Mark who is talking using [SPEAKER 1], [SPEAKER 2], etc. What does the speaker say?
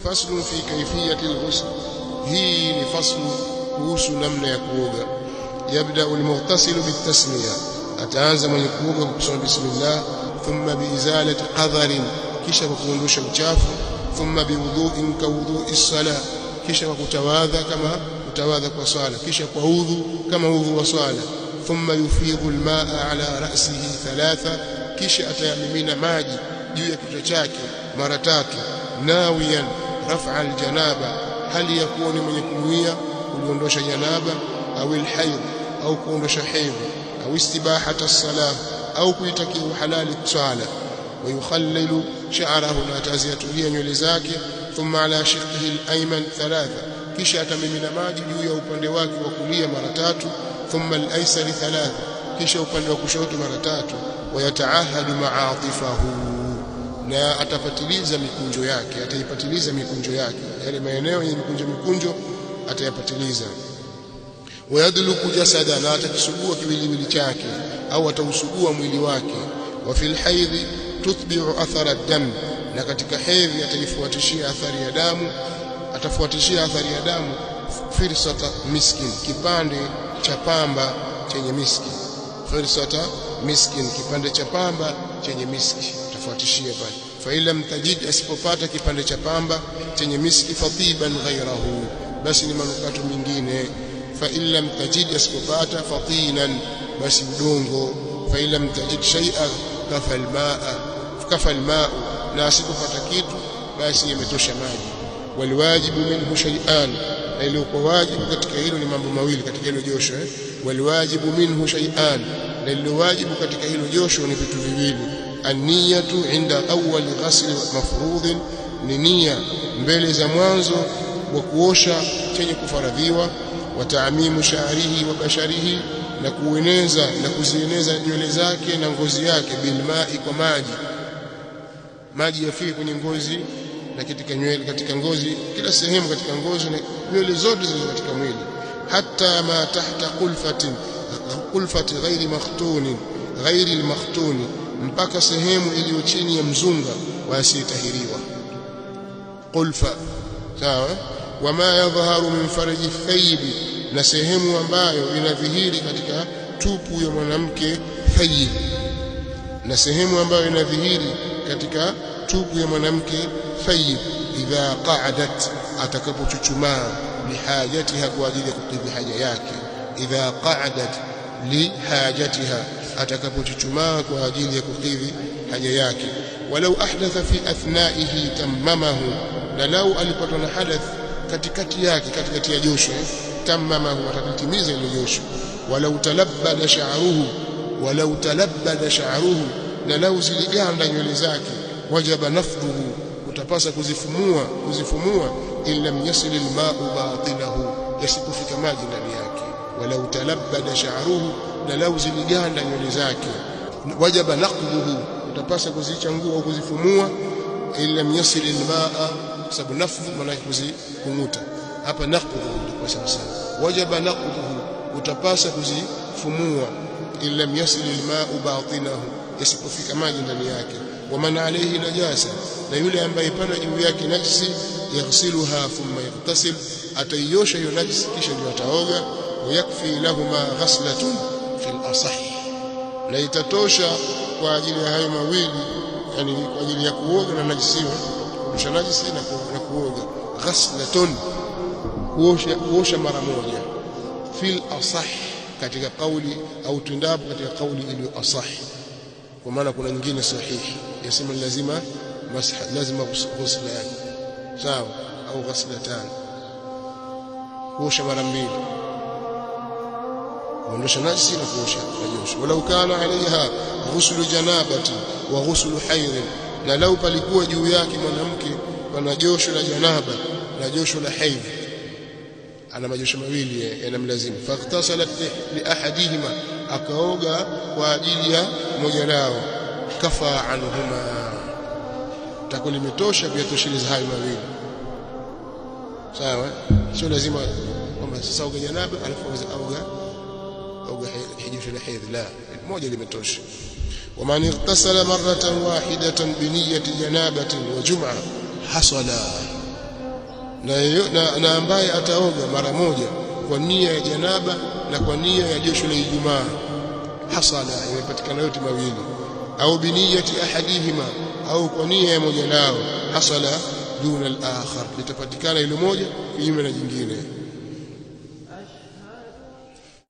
[SPEAKER 1] Faslu fi kayfiyati al-ghusl, hii ni faslu kuhusu namna ya kuoga. Yabda al-mughtasilu bit-tasmiya, ataanza mwenye kuoga kwa kusema bismillah, thumma biizalati qadharin, kisha kwa kuondosha uchafu, thumma biwudhu'in ka wudhu'i as-salah, kisha kwa kutawadha kama kutawadha kwa swala, kisha kwa udhu kama udhu wa swala. Thumma yufidhu al-ma'a ala ra'sihi thalatha, kisha atayamimina maji juu ya kichwa chake mara 3, nawiyan raf'a al-janaba, hali ya kuwa ni mwenye kunuia kuondosha janaba, au al-hayd, au kuondosha hayd, au istibahata as-salah, au kuitakia uhalali swala. Wa yukhallilu sha'rahu, na ataziyatulia nywele zake. Thumma ala shiqqihi al-ayman thalatha, kisha atamimina maji juu ya upande wake wa kulia mara 3. Thumma al-aysari thalatha, kisha upande wa kushoto mara 3. Wa yataahadu ma'atifahu, na atapatiliza mikunjo yake, ataipatiliza mikunjo yake, yale maeneo yenye mikunjo atayapatiliza. Wa yadluku jasada, na atakisugua kiwiliwili chake au atausugua mwili wake. Wa fil haidhi tutbi'u athara ad-dam, na katika hedhi ataifuatishia athari ya damu, atafuatishia athari ya damu firsata miskin, kipande cha pamba chenye miski. Firsata miskin, kipande cha pamba chenye miski atafuatishia pale. Fa illa tajid, asipopata kipande cha pamba chenye miski, fatiban ghayrahu, basi ni manukato mengine. Fa illa tajid, asipopata fatinan, basi udongo. Fa illa tajid shay'an kafa al-ma'a, na asipopata kitu basi yametosha maji. Waliwajibu minhu shay'an, na ile kwa wajibu katika hilo ni mambo mawili katika hilo josho. Waliwajibu minhu shay'an, na ile wajibu katika hilo josho ni vitu viwili. An-niyatu inda awwal ghasl mafrudh, ni nia mbele za mwanzo wa kuosha chenye kufaradhiwa. Wa ta'mimu sha'rihi wa basharihi, na kueneza na kuzieneza nywele zake na ngozi yake. Bilma'i, kwa maji yafike kwenye ngozi na katika nywele, katika ngozi, kila sehemu katika ngozi na nywele zote zilizo katika mwili. Hatta ma tahta qulfati ghairi al-makhtuni, mpaka sehemu iliyo chini ya mzunga wa asiyetahiriwa. Qulfa, sawa. Wama yadhharu min farji thayyibi, na sehemu ambayo inadhihiri katika tupu ya mwanamke thayyib, na sehemu ambayo inadhihiri katika tupu ya mwanamke thayyib. Idha qa'adat, atakapochuchumaa, lihajatiha, kwa ajili ya kukidhi haja yake. Idha qa'adat lihajatiha, atakapochuchumaa kwa ajili ya kukidhi haja yake. Walau ahdatha fi athnaihi tammamahu, na lau alipatwa na hadath katikati yake, katikati ya josho, tammamahu, atatimiza ile josho. Walau talabbada sha'ruhu, na lau ziliganda nywele zake, wajaba nafdhuhu, utapasa kuzifumua. Illam yasil al-ma'u batinahu, yasipofika maji ndani yake. Walau talabbada sha'ruhu, na lau ziliganda nywele zake, wajaba naqdhuhu, utapasa kuzichangua au kuzifumua. Illam yasil al-ma'a, sababu nafdhu maana kuzikumuta hapa, naqdhuhu kwa sababu wajaba naqdhuhu, utapasa kuzifumua. Illam yasil al-ma'u batinahu, yasipofika maji ndani yake. Wa man alayhi najasa, na yule ambaye pana juu yake najisi, yaghsiluha thumma yaghtasil, ataiosha hiyo najisi kisha ndio ataoga. Wa yakfi lahuma ghaslatun fil asah, na itatosha kwa ajili ya hayo mawili, yani kwa ajili ya kuoga na najisi, kuosha najisi na kuoga. Ghaslatun, kuosha mara moja. Fil asah, katika kauli au tundapo katika kauli iliyo asah, kwa maana kuna nyingine sahihi yasema lazima ghuslan, sawa, au ghuslatan, kuosha mara mbili, kuondosha najisi na kuosha najisi. Walau kana alaiha ghuslu janabati wa ghuslu hayd, na lau palikuwa juu yake mwanamke pana josho la janaba na josho la hayd, ana majosho mawili yanamlazimu. Faghtasalat li ahadihima, akaoga kwa ajili ya moja lao. Kafa anhuma, takuwa limetosha kuyatosheleza hayo mawili, sawa. Sio lazima kwamba sasa oga janaba alafu oga hijosho la hayd, la, moja limetosha. ومن اغتسل مرة واحدة بنية جنابة وجمعة حصل na ambaye ataoga mara moja kwa nia ya janaba na kwa nia ya josho la Ijumaa, hasala, imepatikana yote mawili, au biniyati ahadihima, au kwa nia ya moja lao, hasala duna al-akhar, litapatikana ile moja kinyume na jingine.